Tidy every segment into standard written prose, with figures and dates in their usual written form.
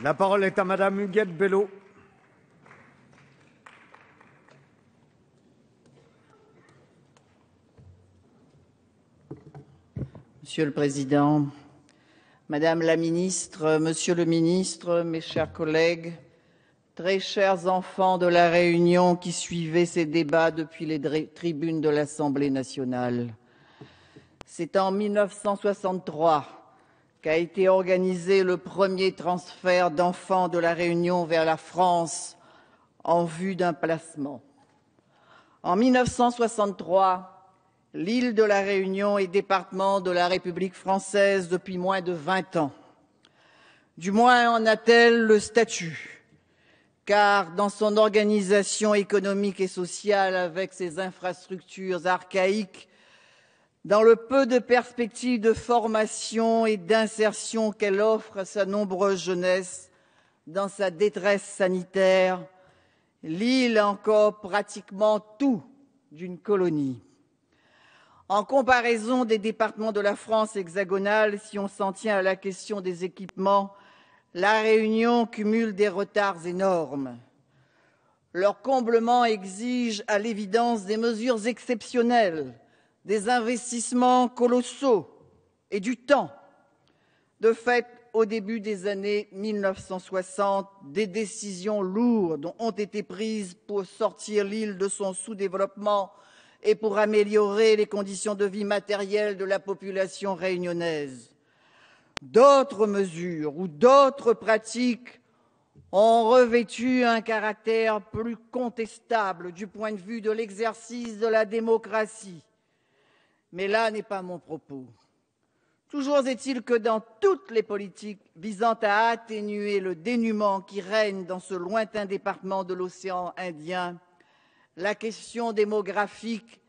La parole est à Madame Huguette Bello. Monsieur le Président, Madame la Ministre, Monsieur le Ministre, mes chers collègues, très chers enfants de la Réunion qui suivaient ces débats depuis les tribunes de l'Assemblée nationale. C'est en 1963 qu'a été organisé le premier transfert d'enfants de la Réunion vers la France en vue d'un placement. En 1963, l'île de la Réunion est département de la République française depuis moins de 20 ans. Du moins en a-t-elle le statut, car dans son organisation économique et sociale, avec ses infrastructures archaïques, dans le peu de perspectives de formation et d'insertion qu'elle offre à sa nombreuse jeunesse, dans sa détresse sanitaire, l'île a encore pratiquement tout d'une colonie. En comparaison des départements de la France hexagonale, si on s'en tient à la question des équipements, la Réunion cumule des retards énormes. Leur comblement exige à l'évidence des mesures exceptionnelles, des investissements colossaux et du temps. De fait, au début des années 1960, des décisions lourdes ont été prises pour sortir l'île de son sous-développement et pour améliorer les conditions de vie matérielles de la population réunionnaise. D'autres mesures ou d'autres pratiques ont revêtu un caractère plus contestable du point de vue de l'exercice de la démocratie. Mais là n'est pas mon propos. Toujours est-il que dans toutes les politiques visant à atténuer le dénuement qui règne dans ce lointain département de l'océan Indien, la question démographique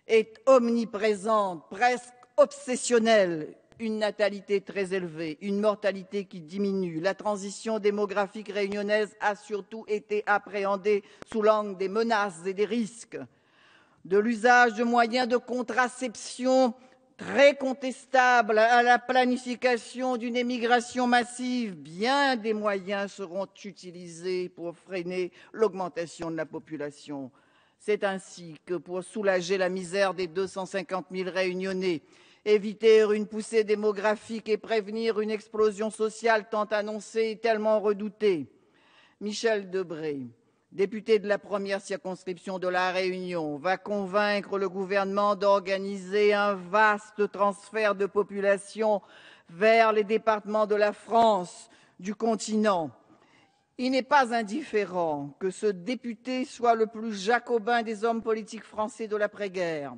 est omniprésente, presque obsessionnelle. Une natalité très élevée, une mortalité qui diminue. La transition démographique réunionnaise a surtout été appréhendée sous l'angle des menaces et des risques, de l'usage de moyens de contraception très contestables à la planification d'une émigration massive. Bien des moyens seront utilisés pour freiner l'augmentation de la population. C'est ainsi que pour soulager la misère des 250 000 Réunionnais, éviter une poussée démographique et prévenir une explosion sociale tant annoncée et tellement redoutée, Michel Debré, député de la première circonscription de la Réunion, va convaincre le gouvernement d'organiser un vaste transfert de population vers les départements de la France, du continent. Il n'est pas indifférent que ce député soit le plus jacobin des hommes politiques français de l'après-guerre.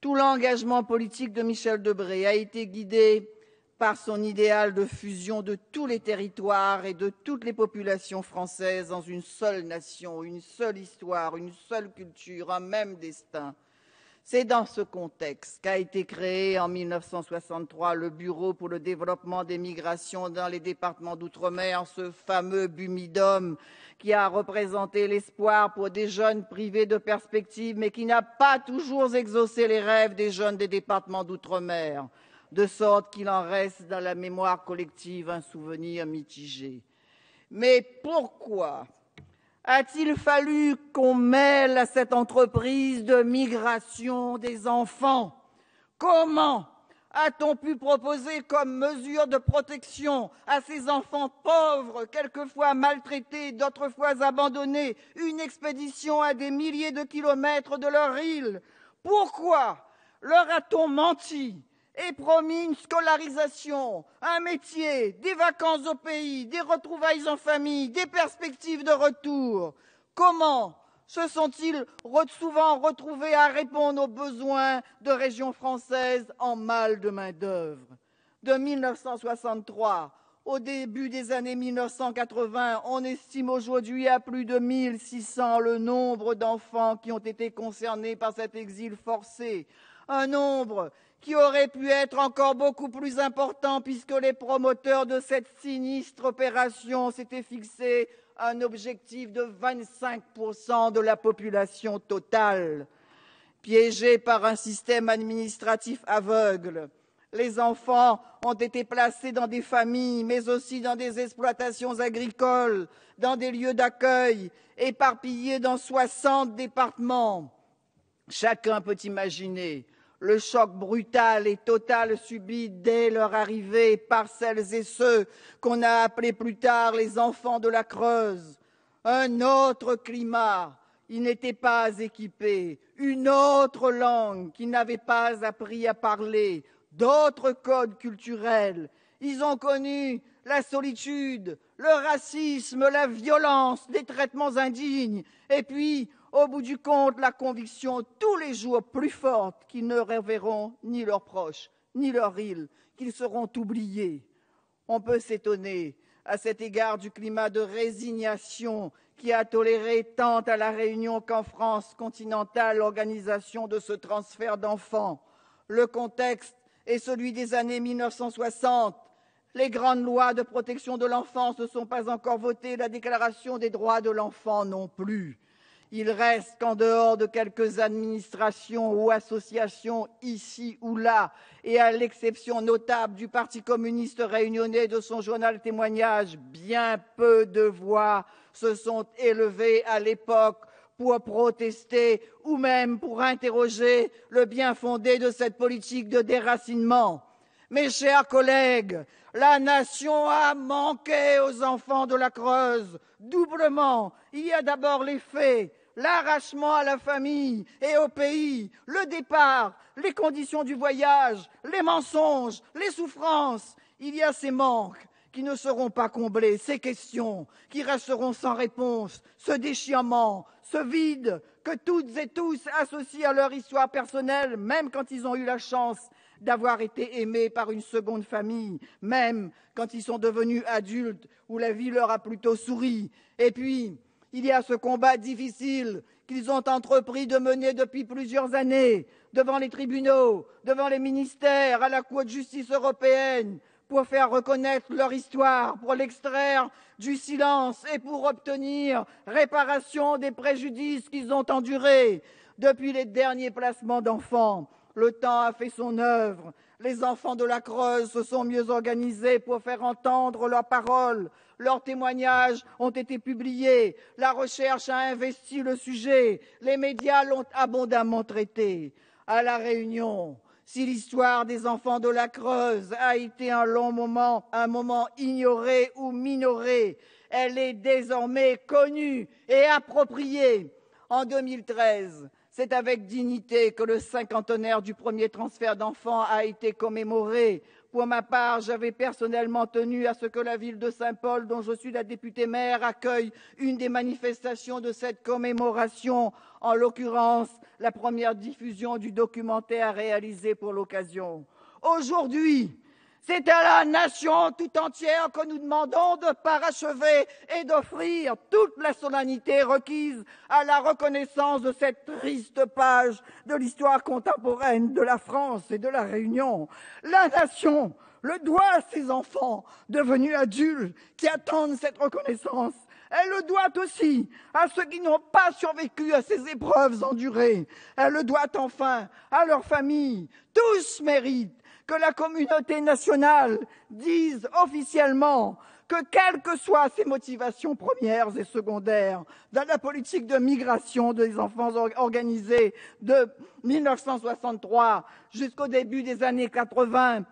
Tout l'engagement politique de Michel Debré a été guidé par son idéal de fusion de tous les territoires et de toutes les populations françaises dans une seule nation, une seule histoire, une seule culture, un même destin. C'est dans ce contexte qu'a été créé en 1963 le Bureau pour le développement des migrations dans les départements d'outre-mer, ce fameux BUMIDOM qui a représenté l'espoir pour des jeunes privés de perspectives, mais qui n'a pas toujours exaucé les rêves des jeunes des départements d'outre-mer, de sorte qu'il en reste dans la mémoire collective un souvenir mitigé. Mais pourquoi a-t-il fallu qu'on mêle à cette entreprise de migration des enfants? Comment a-t-on pu proposer comme mesure de protection à ces enfants pauvres, quelquefois maltraités, d'autres fois abandonnés, une expédition à des milliers de kilomètres de leur île? Pourquoi leur a-t-on menti et promis une scolarisation, un métier, des vacances au pays, des retrouvailles en famille, des perspectives de retour? Comment se sont-ils souvent retrouvés à répondre aux besoins de régions françaises en mal de main-d'œuvre? De 1963 au début des années 1980, on estime aujourd'hui à plus de 1600 le nombre d'enfants qui ont été concernés par cet exil forcé. Un nombre qui aurait pu être encore beaucoup plus important puisque les promoteurs de cette sinistre opération s'étaient fixé un objectif de 25% de la population totale. Piégés par un système administratif aveugle, Les enfants ont été placés dans des familles, mais aussi dans des exploitations agricoles, dans des lieux d'accueil, éparpillés dans 60 départements. Chacun peut imaginer le choc brutal et total subi dès leur arrivée par celles et ceux qu'on a appelés plus tard les enfants de la Creuse. Un autre climat, ils n'étaient pas équipés, une autre langue qu'ils n'avaient pas appris à parler, d'autres codes culturels. Ils ont connu la solitude, le racisme, la violence, des traitements indignes, et puis, au bout du compte, la conviction tous les jours plus forte qu'ils ne reverront ni leurs proches, ni leur île, qu'ils seront oubliés. On peut s'étonner à cet égard du climat de résignation qui a toléré tant à La Réunion qu'en France continentale l'organisation de ce transfert d'enfants. Le contexte est celui des années 1960. Les grandes lois de protection de l'enfance ne sont pas encore votées, la Déclaration des droits de l'enfant non plus. Il reste qu'en dehors de quelques administrations ou associations ici ou là, et à l'exception notable du Parti communiste réunionnais de son journal témoignage, bien peu de voix se sont élevées à l'époque pour protester ou même pour interroger le bien-fondé de cette politique de déracinement. Mes chers collègues, la nation a manqué aux enfants de la Creuse, doublement. Il y a d'abord les faits, l'arrachement à la famille et au pays, le départ, les conditions du voyage, les mensonges, les souffrances. Il y a ces manques qui ne seront pas comblés, ces questions qui resteront sans réponse, ce déchirement, ce vide que toutes et tous associent à leur histoire personnelle, même quand ils ont eu la chance d'avoir été aimés par une seconde famille, même quand ils sont devenus adultes, où la vie leur a plutôt souri. Et puis, il y a ce combat difficile qu'ils ont entrepris de mener depuis plusieurs années, devant les tribunaux, devant les ministères, à la Cour de justice européenne, pour faire reconnaître leur histoire, pour l'extraire du silence et pour obtenir réparation des préjudices qu'ils ont endurés. Depuis les derniers placements d'enfants, le temps a fait son œuvre. Les enfants de la Creuse se sont mieux organisés pour faire entendre leurs paroles. Leurs témoignages ont été publiés. La recherche a investi le sujet. Les médias l'ont abondamment traité. À La Réunion, si l'histoire des enfants de la Creuse a été un moment ignoré ou minoré, elle est désormais connue et appropriée. En 2013, c'est avec dignité que le cinquantenaire du premier transfert d'enfants a été commémoré. Pour ma part, j'avais personnellement tenu à ce que la ville de Saint-Paul, dont je suis la députée maire, accueille une des manifestations de cette commémoration, en l'occurrence la première diffusion du documentaire réalisé pour l'occasion. Aujourd'hui, c'est à la nation tout entière que nous demandons de parachever et d'offrir toute la solennité requise à la reconnaissance de cette triste page de l'histoire contemporaine de la France et de la Réunion. La nation le doit à ses enfants devenus adultes qui attendent cette reconnaissance. Elle le doit aussi à ceux qui n'ont pas survécu à ces épreuves endurées. Elle le doit enfin à leurs familles. Tous méritent que la communauté nationale dise officiellement que, quelles que soient ses motivations premières et secondaires, dans la politique de migration des enfants organisée de 1963 jusqu'au début des années 80,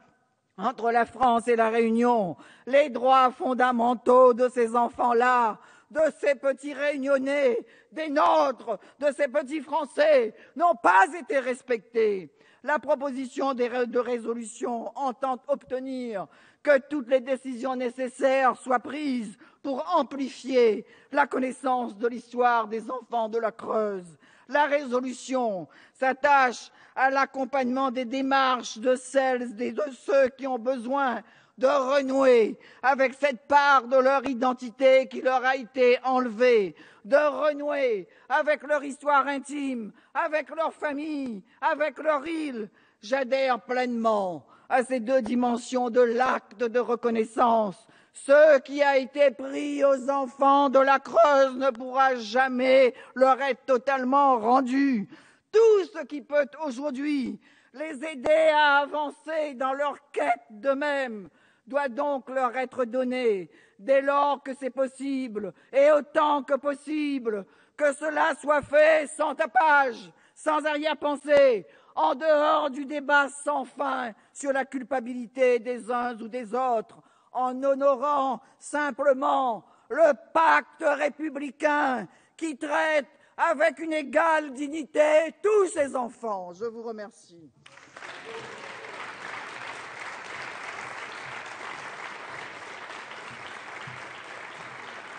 entre la France et la Réunion, les droits fondamentaux de ces enfants-là, de ces petits Réunionnais, des nôtres, de ces petits Français, n'ont pas été respectés. La proposition de résolution entend obtenir que toutes les décisions nécessaires soient prises pour amplifier la connaissance de l'histoire des enfants de la Creuse. La résolution s'attache à l'accompagnement des démarches de celles et de ceux qui ont besoin de renouer avec cette part de leur identité qui leur a été enlevée, de renouer avec leur histoire intime, avec leur famille, avec leur île. J'adhère pleinement à ces deux dimensions de l'acte de reconnaissance. Ce qui a été pris aux enfants de la Creuse ne pourra jamais leur être totalement rendu. Tout ce qui peut aujourd'hui les aider à avancer dans leur quête d'eux-mêmes doit donc leur être donné dès lors que c'est possible et autant que possible, que cela soit fait sans tapage, sans arrière-pensée, en dehors du débat sans fin sur la culpabilité des uns ou des autres, en honorant simplement le pacte républicain qui traite avec une égale dignité tous ses enfants. Je vous remercie.